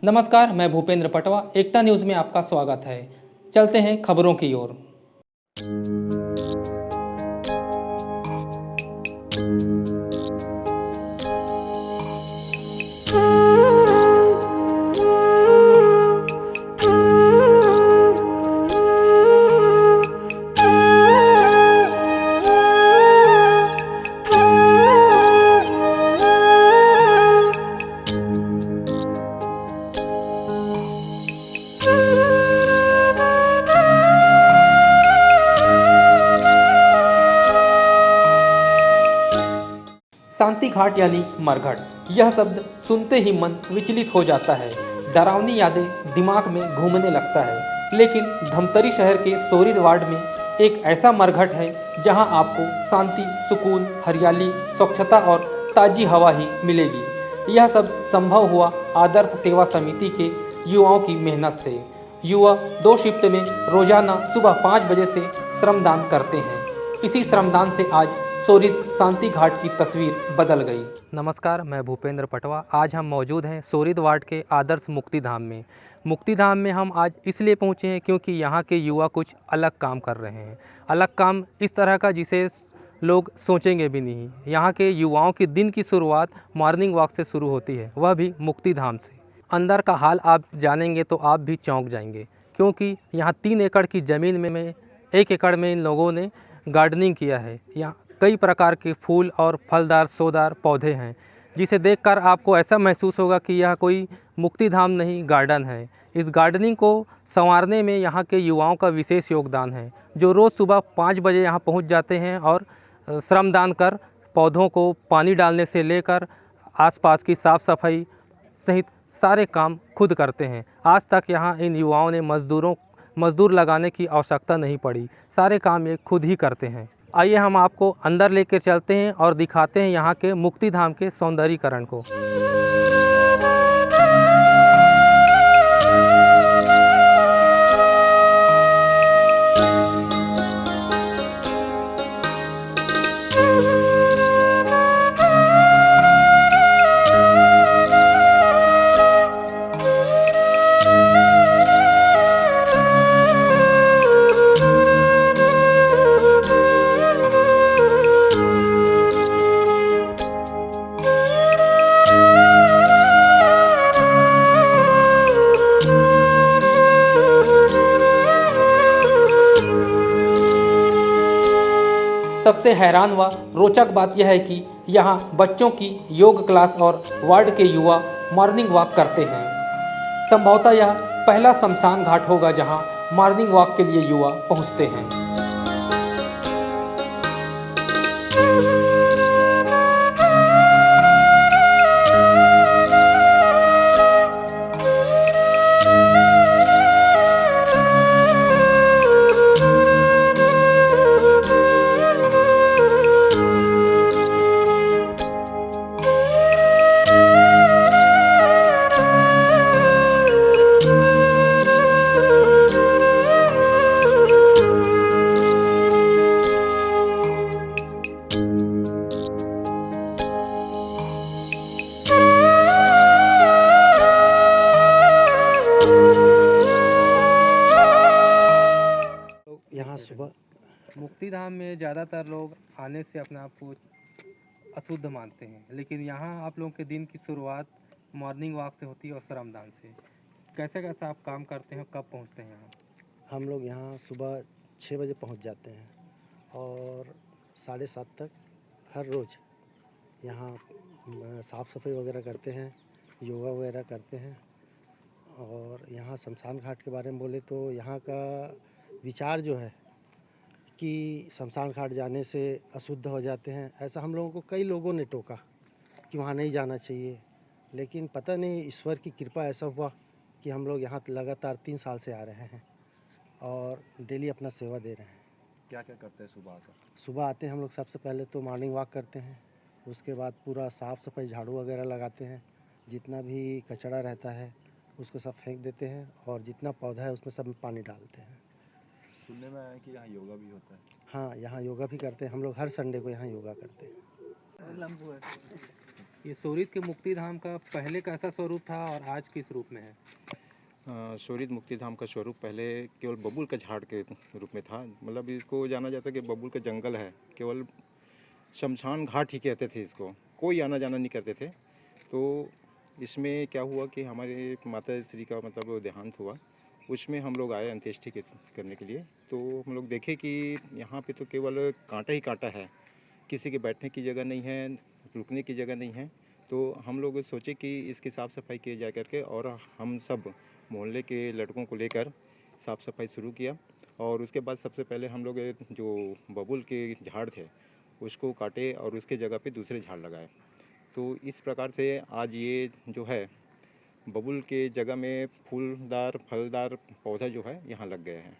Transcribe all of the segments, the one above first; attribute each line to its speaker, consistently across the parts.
Speaker 1: नमस्कार, मैं भूपेंद्र पटवा। एकता न्यूज़ में आपका स्वागत है। चलते हैं खबरों की ओर। शांति घाट यानी मरघट, यह शब्द सुनते ही मन विचलित हो जाता है। डरावनी यादें दिमाग में घूमने लगता है। लेकिन धमतरी शहर के सोरिड वार्ड में एक ऐसा मरघट है जहां आपको शांति, सुकून, हरियाली, स्वच्छता और ताज़ी हवा ही मिलेगी। यह सब संभव हुआ आदर्श सेवा समिति के युवाओं की मेहनत से। युवा 2 शिफ्ट में रोजाना सुबह 5 बजे से श्रमदान करते हैं। इसी श्रमदान से आज सोरिद शांति घाट की तस्वीर बदल गई। नमस्कार, मैं भूपेंद्र पटवा। आज हम मौजूद हैं सोरिद वार्ड के आदर्श मुक्तिधाम में। मुक्तिधाम में हम आज इसलिए पहुंचे हैं क्योंकि यहाँ के युवा कुछ अलग काम कर रहे हैं। अलग काम इस तरह का जिसे लोग सोचेंगे भी नहीं। यहाँ के युवाओं की दिन की शुरुआत मॉर्निंग वॉक से शुरू होती है, वह भी मुक्तिधाम से। अंदर का हाल आप जानेंगे तो आप भी चौंक जाएंगे, क्योंकि यहाँ 3 एकड़ की ज़मीन में 1 एकड़ में इन लोगों ने गार्डनिंग किया है। यहाँ कई प्रकार के फूल और फलदार सोदार पौधे हैं, जिसे देखकर आपको ऐसा महसूस होगा कि यह कोई मुक्तिधाम नहीं, गार्डन है। इस गार्डनिंग को संवारने में यहाँ के युवाओं का विशेष योगदान है, जो रोज़ सुबह 5 बजे यहाँ पहुँच जाते हैं और श्रमदान कर पौधों को पानी डालने से लेकर आसपास की साफ़ सफाई सहित सारे काम खुद करते हैं। आज तक यहाँ इन युवाओं ने मज़दूर लगाने की आवश्यकता नहीं पड़ी। सारे काम ये खुद ही करते हैं। आइए हम आपको अंदर लेकर चलते हैं और दिखाते हैं यहाँ के मुक्तिधाम के सौंदर्यीकरण को। सबसे हैरान व रोचक बात यह है कि यहाँ बच्चों की योग क्लास और वार्ड के युवा मॉर्निंग वॉक करते हैं। संभवतः यह पहला शमशान घाट होगा जहाँ मॉर्निंग वॉक के लिए युवा पहुँचते हैं।
Speaker 2: यहाँ सुबह
Speaker 1: मुक्तिधाम में ज़्यादातर लोग आने से अपने आप को अशुद्ध मानते हैं, लेकिन यहाँ आप लोगों के दिन की शुरुआत मॉर्निंग वॉक से होती है और श्रमदान से। कैसे कैसे आप काम करते हैं, कब पहुँचते हैं यहाँ?
Speaker 2: हम लोग यहाँ सुबह 6 बजे पहुँच जाते हैं और 7:30 तक हर रोज़ यहाँ साफ़ सफाई वगैरह करते हैं, योगा वगैरह करते हैं। और यहाँ शमशान घाट के बारे में बोले तो यहाँ का विचार जो है कि शमशान घाट जाने से अशुद्ध हो जाते हैं, ऐसा हम लोगों को कई लोगों ने टोका कि वहाँ नहीं जाना चाहिए। लेकिन पता नहीं ईश्वर की कृपा ऐसा हुआ कि हम लोग यहाँ लगातार 3 साल से आ रहे हैं और डेली अपना सेवा दे रहे हैं।
Speaker 3: क्या क्या करते हैं सुबह आकर?
Speaker 2: सुबह आते हैं हम लोग, सबसे पहले तो मॉर्निंग वॉक करते हैं, उसके बाद पूरा साफ़ सफाई झाड़ू वगैरह लगाते हैं, जितना भी कचरा रहता है उसको सब फेंक देते हैं और जितना पौधा है उसमें सब में पानी डालते हैं।
Speaker 3: सुनने में आया कि यहाँ योगा भी होता है।
Speaker 2: हाँ, यहाँ योगा भी करते हैं हम लोग, हर संडे को यहाँ योगा करते हैं।
Speaker 1: ये शोरित के मुक्तिधाम का पहले कैसा स्वरूप था और आज किस रूप में है?
Speaker 4: शोरित मुक्तिधाम का स्वरूप पहले केवल बबूल का झाड़ के रूप में था। मतलब इसको जाना जाता है कि बबूल का जंगल है, केवल शमशान घाट ही कहते थे इसको, कोई आना जाना नहीं करते थे। तो इसमें क्या हुआ कि हमारे माता श्री का मतलब देहांत हुआ, उसमें हम लोग आए अंत्येष्टि करने के लिए। तो हम लोग देखे कि यहाँ पे तो केवल कांटा ही कांटा है, किसी के बैठने की जगह नहीं है, रुकने की जगह नहीं है। तो हम लोग सोचे कि इसकी साफ़ सफाई की जाए करके, और हम सब मोहल्ले के लड़कों को लेकर साफ़ सफाई शुरू किया। और उसके बाद सबसे पहले हम लोग जो बबूल के झाड़ थे उसको काटे और उसके जगह पे दूसरे झाड़ लगाए। तो इस प्रकार से आज ये जो है बबूल के जगह में फूलदार फलदार पौधा जो है यहाँ लग गए हैं।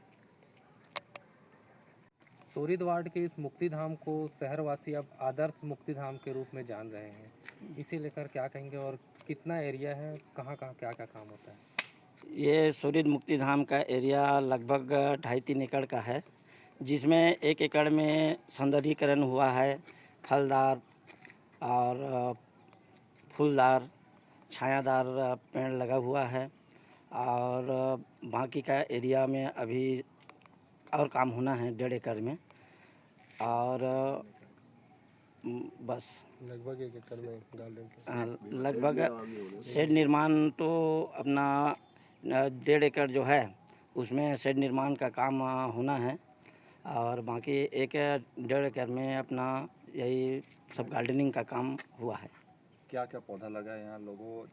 Speaker 1: शोरित वार्ड के इस मुक्तिधाम को शहरवासी अब आदर्श मुक्तिधाम के रूप में जान रहे हैं, इसे लेकर क्या कहेंगे और कितना एरिया है, कहाँ कहाँ क्या क्या काम होता है?
Speaker 5: ये शोरित मुक्तिधाम का एरिया लगभग 2.5-3 एकड़ का है, जिसमें 1 एकड़ में सौंदर्यीकरण हुआ है, फलदार और फूलदार छायादार पेड़ लगा हुआ है। और बाकी का एरिया में अभी और काम होना है 1.5 एकड़ में। और बस
Speaker 2: लगभग 1 एकड़ में गार्डन
Speaker 5: लगभग शेड निर्माण तो अपना 1.5 एकड़ जो है उसमें शेड निर्माण का काम होना है। और बाकी 1-1.5 एकड़ में अपना यही सब गार्डनिंग का काम हुआ है।
Speaker 3: क्या क्या पौधा लगा है यहाँ?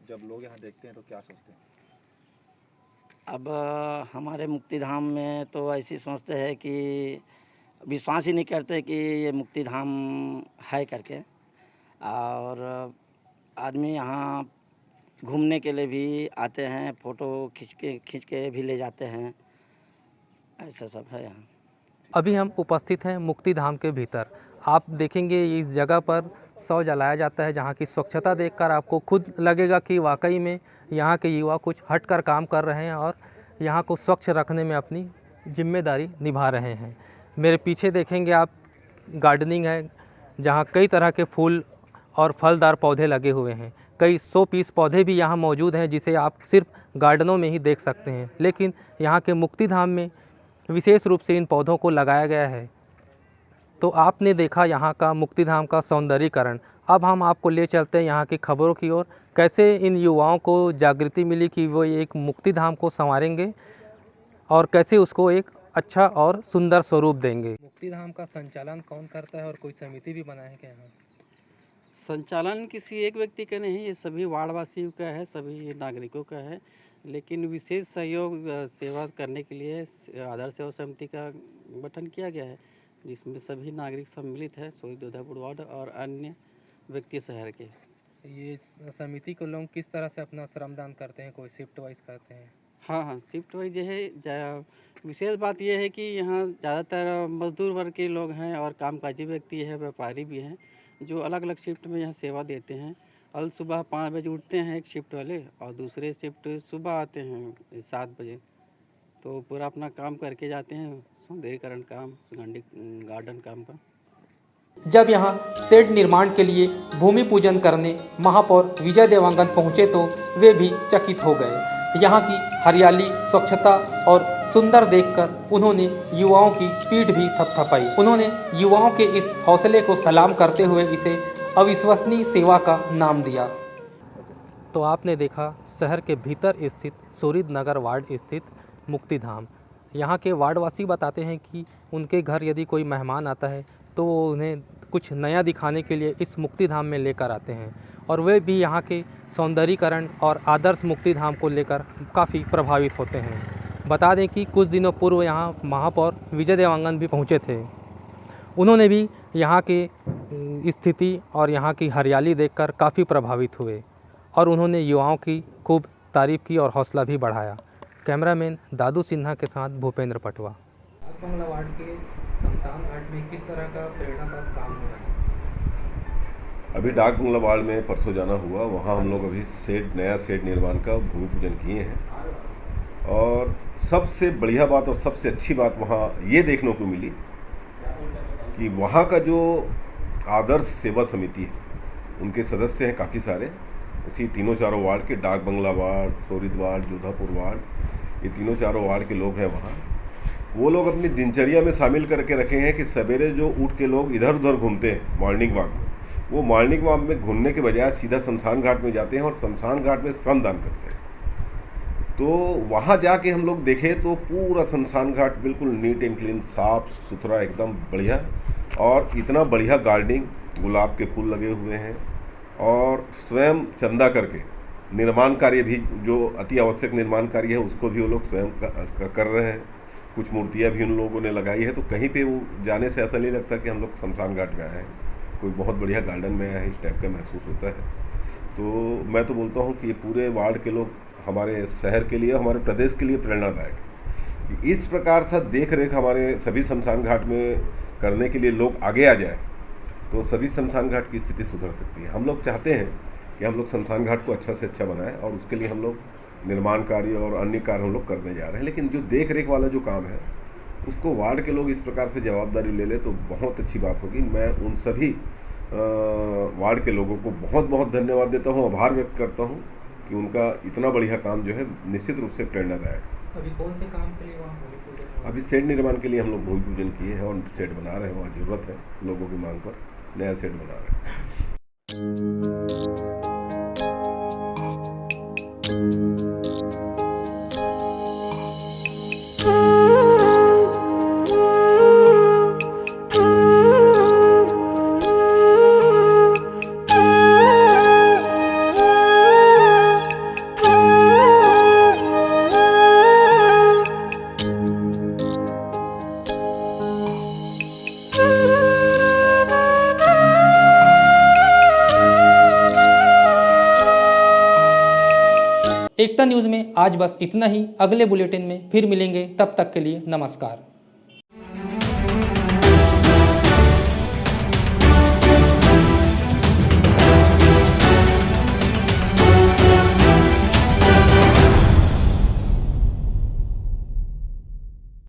Speaker 3: जब लोग यहाँ देखते हैं तो क्या सोचते हैं?
Speaker 5: अब हमारे मुक्तिधाम में तो ऐसी सोचते हैं कि विश्वास ही नहीं करते कि ये मुक्तिधाम है करके। और आदमी यहाँ घूमने के लिए भी आते हैं, फ़ोटो खींच के भी ले जाते हैं, ऐसा सब है यहाँ।
Speaker 1: अभी हम उपस्थित हैं मुक्तिधाम के भीतर। आप देखेंगे इस जगह पर शव जलाया जाता है, जहाँ की स्वच्छता देखकर आपको खुद लगेगा कि वाकई में यहाँ के युवा कुछ हटकर काम कर रहे हैं और यहाँ को स्वच्छ रखने में अपनी जिम्मेदारी निभा रहे हैं। मेरे पीछे देखेंगे आप गार्डनिंग है, जहाँ कई तरह के फूल और फलदार पौधे लगे हुए हैं। कई 100 पीस पौधे भी यहाँ मौजूद हैं, जिसे आप सिर्फ गार्डनों में ही देख सकते हैं, लेकिन यहाँ के मुक्तिधाम में विशेष रूप से इन पौधों को लगाया गया है। तो आपने देखा यहाँ का मुक्तिधाम का सौंदर्यीकरण। अब हम आपको ले चलते हैं यहाँ की खबरों की ओर, कैसे इन युवाओं को जागृति मिली कि वो एक मुक्तिधाम को संवारेंगे और कैसे उसको एक अच्छा और सुंदर स्वरूप देंगे। मुक्तिधाम का संचालन कौन करता है और कोई समिति भी बनाए है क्या यहाँ?
Speaker 6: संचालन किसी एक व्यक्ति का नहीं, ये सभी वार्डवासियों का है, सभी नागरिकों का है। लेकिन विशेष सहयोग सेवा करने के लिए आदर्श सेवा समिति का गठन किया गया है, जिसमें सभी नागरिक सम्मिलित है, शोरित उदयपुर वार्ड और अन्य व्यक्ति शहर के।
Speaker 1: ये समिति को लोग किस तरह से अपना श्रमदान करते हैं? कोई शिफ्ट वाइज करते हैं?
Speaker 6: हाँ, शिफ्ट वाइज है। विशेष बात यह है कि यहाँ ज़्यादातर मजदूर वर्ग के लोग हैं और कामकाजी व्यक्ति है, व्यापारी भी हैं, जो अलग अलग शिफ्ट में यहाँ सेवा देते हैं। कल सुबह 5 बजे उठते हैं एक शिफ्ट वाले, और दूसरे शिफ्ट सुबह आते हैं 7 बजे। तो पूरा अपना काम करके जाते हैं, सौंदर्यीकरण काम, गार्डन काम का।
Speaker 1: जब यहाँ शेड निर्माण के लिए भूमि पूजन करने महापौर विजय देवांगन पहुँचे तो वे भी चकित हो गए। यहाँ की हरियाली, स्वच्छता और सुंदर देखकर उन्होंने युवाओं की पीठ भी थपथपाई। उन्होंने युवाओं के इस हौसले को सलाम करते हुए इसे अविश्वसनीय सेवा का नाम दिया। तो आपने देखा शहर के भीतर स्थित शोरित नगर वार्ड स्थित मुक्तिधाम। यहाँ के वार्डवासी बताते हैं कि उनके घर यदि कोई मेहमान आता है तो वो उन्हें कुछ नया दिखाने के लिए इस मुक्तिधाम में लेकर आते हैं, और वे भी यहाँ के सौंदर्यीकरण और आदर्श मुक्तिधाम को लेकर काफ़ी प्रभावित होते हैं। बता दें कि कुछ दिनों पूर्व यहाँ महापौर विजय देवांगन भी पहुँचे थे। उन्होंने भी यहाँ की स्थिति और यहाँ की हरियाली देखकर काफ़ी प्रभावित हुए और उन्होंने युवाओं की खूब तारीफ़ की और हौसला भी बढ़ाया। कैमरामैन दादू सिन्हा के साथ भूपेंद्र पटवा। बंगला वार्ड के शमशान घाट में किस तरह का प्रेरणादायक काम हो रहा है?
Speaker 7: अभी डाक बंगला वार्ड में परसों जाना हुआ, वहाँ हम लोग अभी नया शेड निर्माण का भूमि पूजन किए हैं। और सबसे बढ़िया बात और सबसे अच्छी बात वहाँ ये देखने को मिली कि वहाँ का जो आदर्श सेवा समिति है उनके सदस्य हैं काफ़ी सारे, उसी तीनों चारों वार्ड के, डाक बंगला ward, Sorid ward, Jodhpur ward, ये तीनों चारों वार्ड के लोग हैं वहाँ। वो लोग अपनी दिनचर्या में शामिल करके रखे हैं कि सवेरे जो उठ के लोग इधर उधर घूमते हैं मॉर्निंग वॉक में, वो मॉर्निंग वॉक में घूमने के बजाय सीधा शमशान घाट में जाते हैं और शमशान घाट में श्रमदान करते हैं। तो वहाँ जाके हम लोग देखें तो पूरा शमशान घाट बिल्कुल नीट एंड क्लीन, साफ सुथरा, एकदम बढ़िया, और इतना बढ़िया गार्डनिंग, गुलाब के फूल लगे हुए हैं, और स्वयं चंदा करके निर्माण कार्य भी, जो अति आवश्यक निर्माण कार्य है उसको भी वो लोग स्वयं कर रहे हैं। कुछ मूर्तियाँ भी उन लोगों ने लगाई है, तो कहीं पे वो जाने से ऐसा नहीं लगता कि हम लोग शमशान घाट में आए हैं, कोई बहुत बढ़िया गार्डन में आए हैं, इस टाइप का महसूस होता है। तो मैं तो बोलता हूँ कि ये पूरे वार्ड के लोग हमारे शहर के लिए, हमारे प्रदेश के लिए प्रेरणादायक है कि इस प्रकार से देख रेख हमारे सभी शमशान घाट में करने के लिए लोग आगे आ जाए, तो सभी शमशान घाट की स्थिति सुधर सकती है। हम लोग चाहते हैं कि हम लोग शमशान घाट को अच्छा से अच्छा बनाएं, और उसके लिए हम लोग निर्माण कार्य और अन्य कार्य हम लोग करने जा रहे हैं। लेकिन जो देख रेख वाला जो काम है उसको वार्ड के लोग इस प्रकार से जवाबदारी ले ले तो बहुत अच्छी बात होगी। मैं उन सभी वार्ड के लोगों को बहुत बहुत धन्यवाद देता हूँ, आभार व्यक्त करता हूँ कि उनका इतना बढ़िया काम जो है निश्चित रूप से प्रेरणादायक है।
Speaker 1: अभी कौन से काम के लिए वहाँ भूमि पूजन?
Speaker 7: अभी शेड निर्माण के लिए हम लोग भूमि पूजन किए हैं और शेड बना रहे हैं, वहाँ ज़रूरत है, लोगों की मांग पर नया शेड बना रहे हैं।
Speaker 1: एकता न्यूज़ में आज बस इतना ही। अगले बुलेटिन में फिर मिलेंगे, तब तक के लिए नमस्कार।